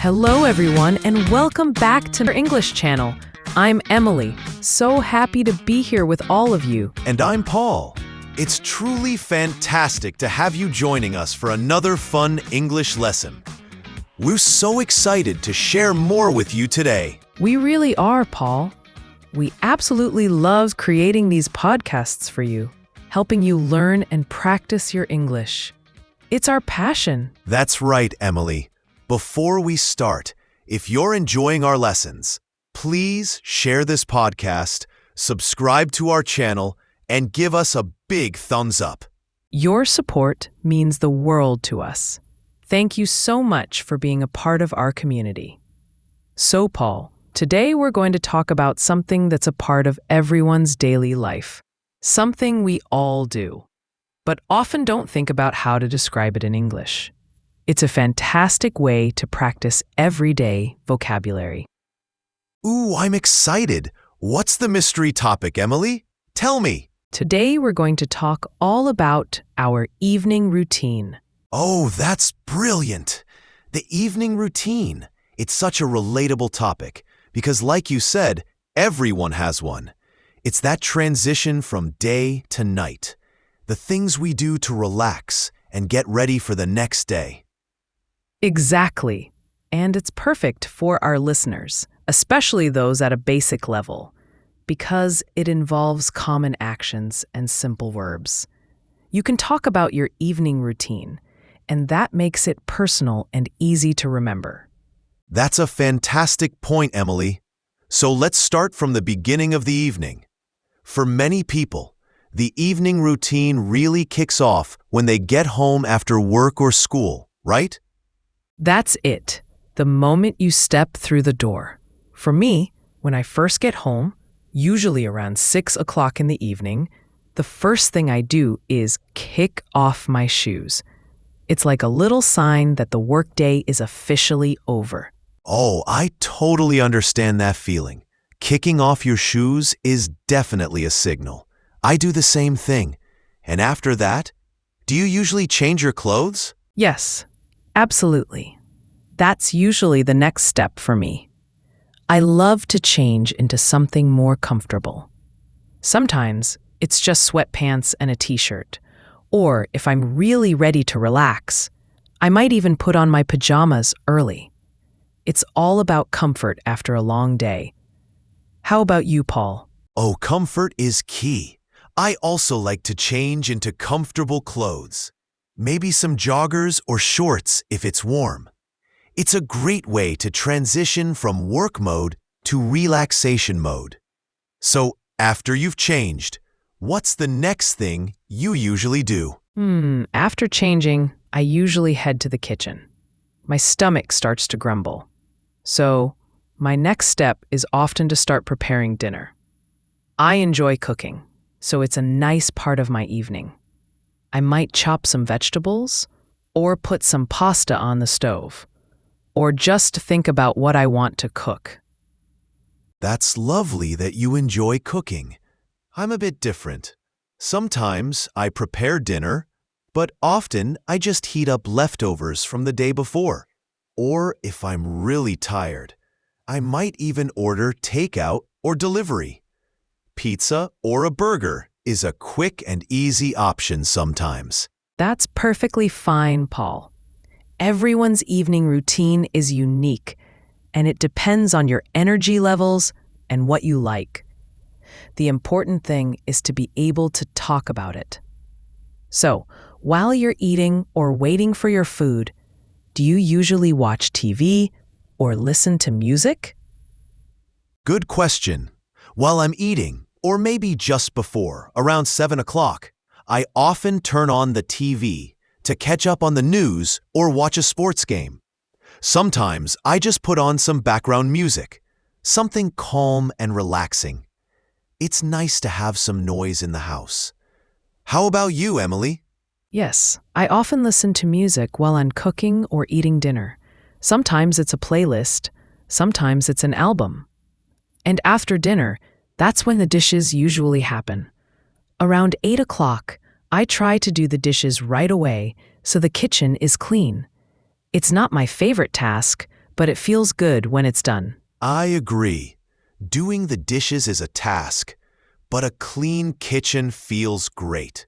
Hello, everyone, and welcome back to our English channel. I'm Emily, so happy to be here with all of you. And I'm Paul. It's truly fantastic to have you joining us for another fun English lesson. We're so excited to share more with you today. We really are, Paul. We absolutely love creating these podcasts for you, helping you learn and practice your English. It's our passion. That's right, Emily. Before we start, if you're enjoying our lessons, please share this podcast, subscribe to our channel, and give us a big thumbs up. Your support means the world to us. Thank you so much for being a part of our community. So, Paul, today we're going to talk about something that's a part of everyone's daily life, something we all do, but often don't think about how to describe it in English. It's a fantastic way to practice everyday vocabulary. Ooh, I'm excited. What's the mystery topic, Emily? Tell me. Today we're going to talk all about our evening routine. Oh, that's brilliant. The evening routine. It's such a relatable topic because, like you said, everyone has one. It's that transition from day to night, the things we do to relax and get ready for the next day. Exactly. And it's perfect for our listeners, especially those at a basic level, because it involves common actions and simple verbs. You can talk about your evening routine, and that makes it personal and easy to remember. That's a fantastic point, Emily. So let's start from the beginning of the evening. For many people, the evening routine really kicks off when they get home after work or school, right? That's it, the moment you step through the door. For me, when I first get home, usually around 6 o'clock in the evening, the first thing I do is kick off my shoes. It's like a little sign that the workday is officially over. Oh, I totally understand that feeling. Kicking off your shoes is definitely a signal. I do the same thing. And after that, do you usually change your clothes? Yes, absolutely. That's usually the next step for me. I love to change into something more comfortable. Sometimes it's just sweatpants and a t-shirt. Or if I'm really ready to relax, I might even put on my pajamas early. It's all about comfort after a long day. How about you, Paul? Oh, comfort is key. I also like to change into comfortable clothes. Maybe some joggers or shorts if it's warm. It's a great way to transition from work mode to relaxation mode. So, after you've changed, what's the next thing you usually do? After changing, I usually head to the kitchen. My stomach starts to grumble. So, my next step is often to start preparing dinner. I enjoy cooking, so it's a nice part of my evening. I might chop some vegetables, or put some pasta on the stove, or just think about what I want to cook. That's lovely that you enjoy cooking. I'm a bit different. Sometimes I prepare dinner, but often I just heat up leftovers from the day before. Or if I'm really tired, I might even order takeout or delivery. Pizza or a burger is a quick and easy option sometimes. That's perfectly fine, Paul. Everyone's evening routine is unique, and it depends on your energy levels and what you like. The important thing is to be able to talk about it. So, while you're eating or waiting for your food, do you usually watch TV or listen to music? Good question. While I'm eating, or maybe just before, around 7 o'clock, I often turn on the TV to catch up on the news or watch a sports game. Sometimes I just put on some background music, something calm and relaxing. It's nice to have some noise in the house. How about you, Emily? Yes, I often listen to music while I'm cooking or eating dinner. Sometimes it's a playlist, sometimes it's an album. And after dinner, that's when the dishes usually happen. Around 8 o'clock, I try to do the dishes right away so the kitchen is clean. It's not my favorite task, but it feels good when it's done. I agree. Doing the dishes is a task, but a clean kitchen feels great.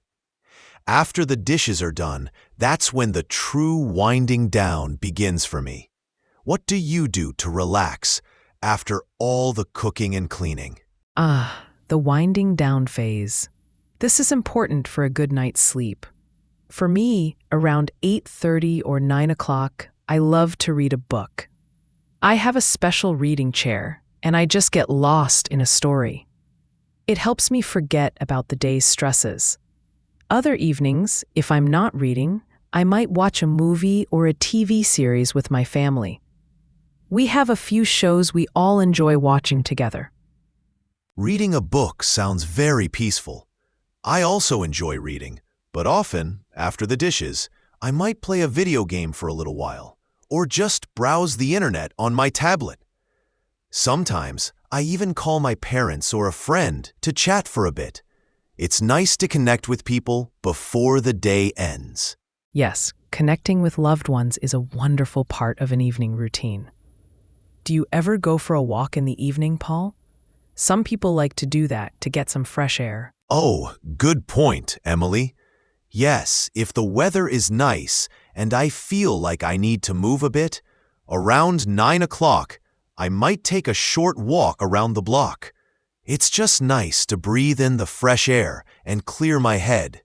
After the dishes are done, that's when the true winding down begins for me. What do you do to relax after all the cooking and cleaning? Ah, the winding down phase. This is important for a good night's sleep. For me, around 8:30 or 9 o'clock, I love to read a book. I have a special reading chair, and I just get lost in a story. It helps me forget about the day's stresses. Other evenings, if I'm not reading, I might watch a movie or a TV series with my family. We have a few shows we all enjoy watching together. Reading a book sounds very peaceful. I also enjoy reading, but often, after the dishes, I might play a video game for a little while, or just browse the internet on my tablet. Sometimes, I even call my parents or a friend to chat for a bit. It's nice to connect with people before the day ends. Yes, connecting with loved ones is a wonderful part of an evening routine. Do you ever go for a walk in the evening, Paul? Some people like to do that to get some fresh air. Oh, good point, Emily. Yes, if the weather is nice and I feel like I need to move a bit, around 9 o'clock, I might take a short walk around the block. It's just nice to breathe in the fresh air and clear my head.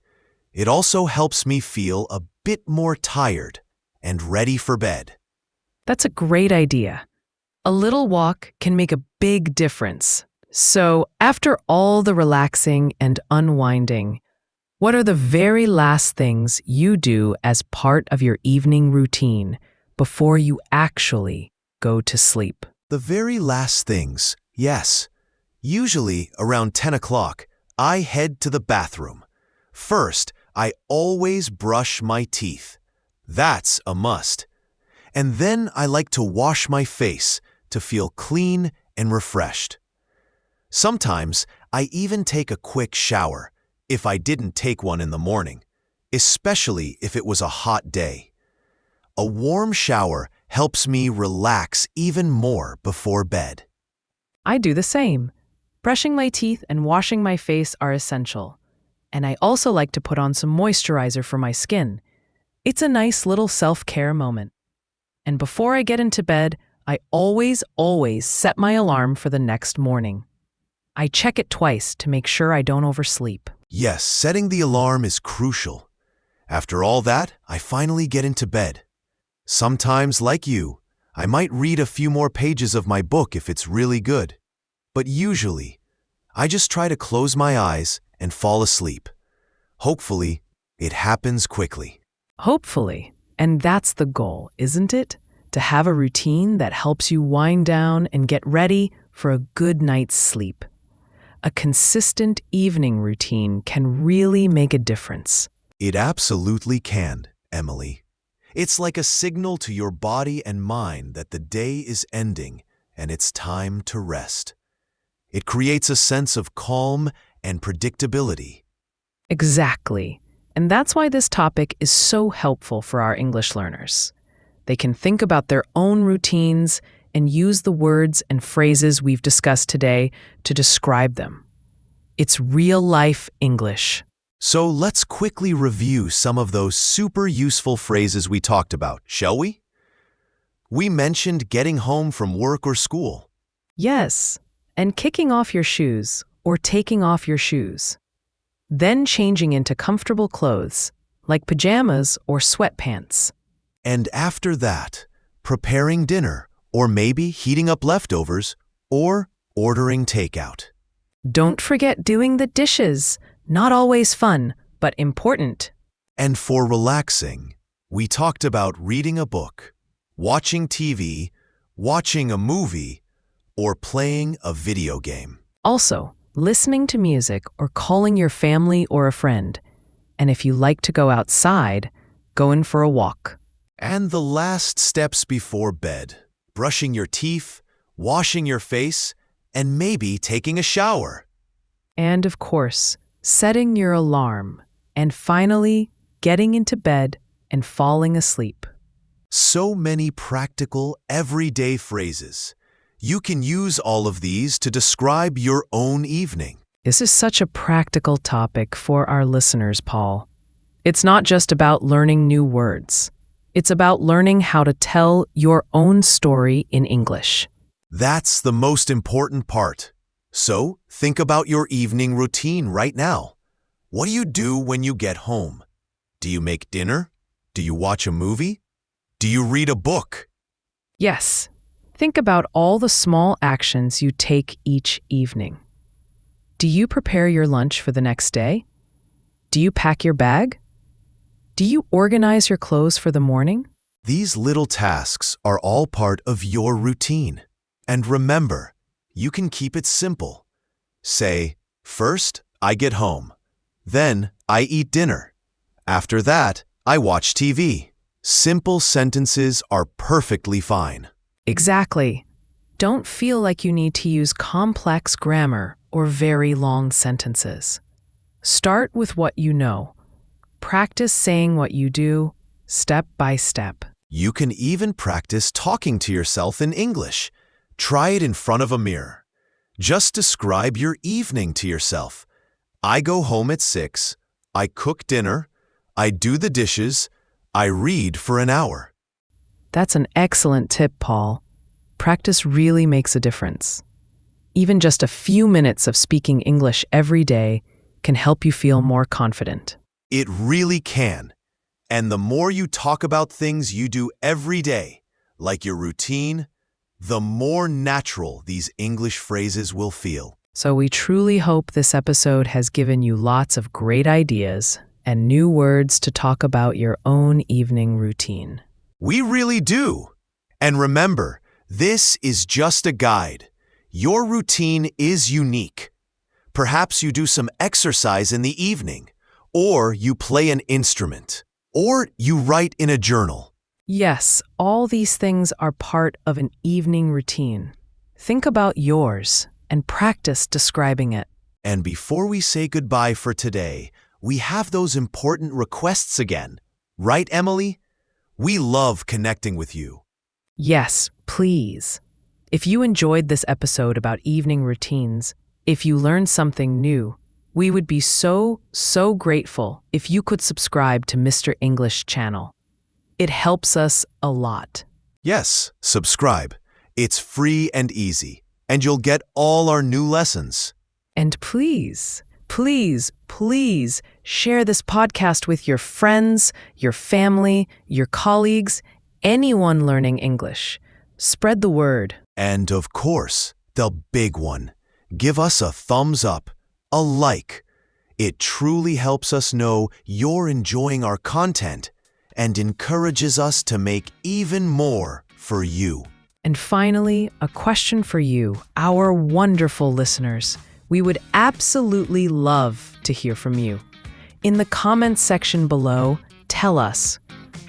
It also helps me feel a bit more tired and ready for bed. That's a great idea. A little walk can make a big difference. So, after all the relaxing and unwinding, what are the very last things you do as part of your evening routine before you actually go to sleep? The very last things, yes. Usually around 10 o'clock, I head to the bathroom. First, I always brush my teeth. That's a must. And then I like to wash my face to feel clean and refreshed. Sometimes I even take a quick shower if I didn't take one in the morning, especially if it was a hot day. A warm shower helps me relax even more before bed. I do the same. Brushing my teeth and washing my face are essential. And I also like to put on some moisturizer for my skin. It's a nice little self-care moment. And before I get into bed, I always set my alarm for the next morning. I check it twice to make sure I don't oversleep. Yes, setting the alarm is crucial. After all that, I finally get into bed. Sometimes, like you, I might read a few more pages of my book if it's really good. But usually, I just try to close my eyes and fall asleep. Hopefully, it happens quickly. Hopefully. And that's the goal, isn't it? To have a routine that helps you wind down and get ready for a good night's sleep. A consistent evening routine can really make a difference. It absolutely can, Emily. It's like a signal to your body and mind that the day is ending and it's time to rest. It creates a sense of calm and predictability. Exactly. And that's why this topic is so helpful for our English learners. They can think about their own routines and use the words and phrases we've discussed today to describe them. It's real-life English. So let's quickly review some of those super useful phrases we talked about, shall we? We mentioned getting home from work or school. Yes, and kicking off your shoes or taking off your shoes. Then changing into comfortable clothes, like pajamas or sweatpants. And after that, preparing dinner, or maybe heating up leftovers, or ordering takeout. Don't forget doing the dishes. Not always fun, but important. And for relaxing, we talked about reading a book, watching TV, watching a movie, or playing a video game. Also, listening to music or calling your family or a friend. And if you like to go outside, going for a walk. And the last steps before bed, brushing your teeth, washing your face, and maybe taking a shower. And of course, setting your alarm. And finally, getting into bed and falling asleep. So many practical, everyday phrases. You can use all of these to describe your own evening. This is such a practical topic for our listeners, Paul. It's not just about learning new words. It's about learning how to tell your own story in English. That's the most important part. So, think about your evening routine right now. What do you do when you get home? Do you make dinner? Do you watch a movie? Do you read a book? Yes, think about all the small actions you take each evening. Do you prepare your lunch for the next day? Do you pack your bag? Do you organize your clothes for the morning? These little tasks are all part of your routine. And remember, you can keep it simple. Say, first, I get home. Then, I eat dinner. After that, I watch TV. Simple sentences are perfectly fine. Exactly. Don't feel like you need to use complex grammar or very long sentences. Start with what you know. Practice saying what you do, step by step. You can even practice talking to yourself in English. Try it in front of a mirror. Just describe your evening to yourself. I go home at 6. I cook dinner. I do the dishes. I read for an hour. That's an excellent tip, Paul. Practice really makes a difference. Even just a few minutes of speaking English every day can help you feel more confident. It really can. And the more you talk about things you do every day, like your routine, the more natural these English phrases will feel. So we truly hope this episode has given you lots of great ideas and new words to talk about your own evening routine. We really do. And remember, this is just a guide. Your routine is unique. Perhaps you do some exercise in the evening, or you play an instrument, or you write in a journal. Yes, all these things are part of an evening routine. Think about yours and practice describing it. And before we say goodbye for today, we have those important requests again. Right, Emily? We love connecting with you. Yes, please. If you enjoyed this episode about evening routines, if you learned something new, we would be so grateful if you could subscribe to Mr. English channel. It helps us a lot. Yes, subscribe. It's free and easy, and you'll get all our new lessons. And please share this podcast with your friends, your family, your colleagues, anyone learning English. Spread the word. And of course, the big one. Give us a thumbs up, a like. It truly helps us know you're enjoying our content and encourages us to make even more for you. And finally, a question for you, our wonderful listeners. We would absolutely love to hear from you. In the comments section below, tell us,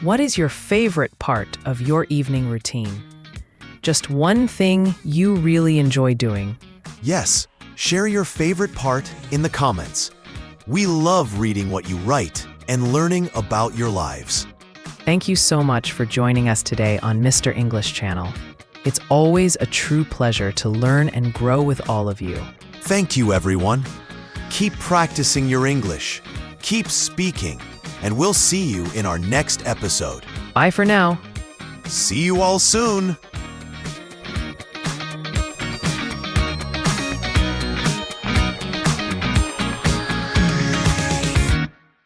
what is your favorite part of your evening routine? Just one thing you really enjoy doing. Yes, share your favorite part in the comments. We love reading what you write and learning about your lives. Thank you so much for joining us today on Mr. English Channel. It's always a true pleasure to learn and grow with all of you. Thank you, everyone. Keep practicing your English. Keep speaking, and we'll see you in our next episode. Bye for now. See you all soon.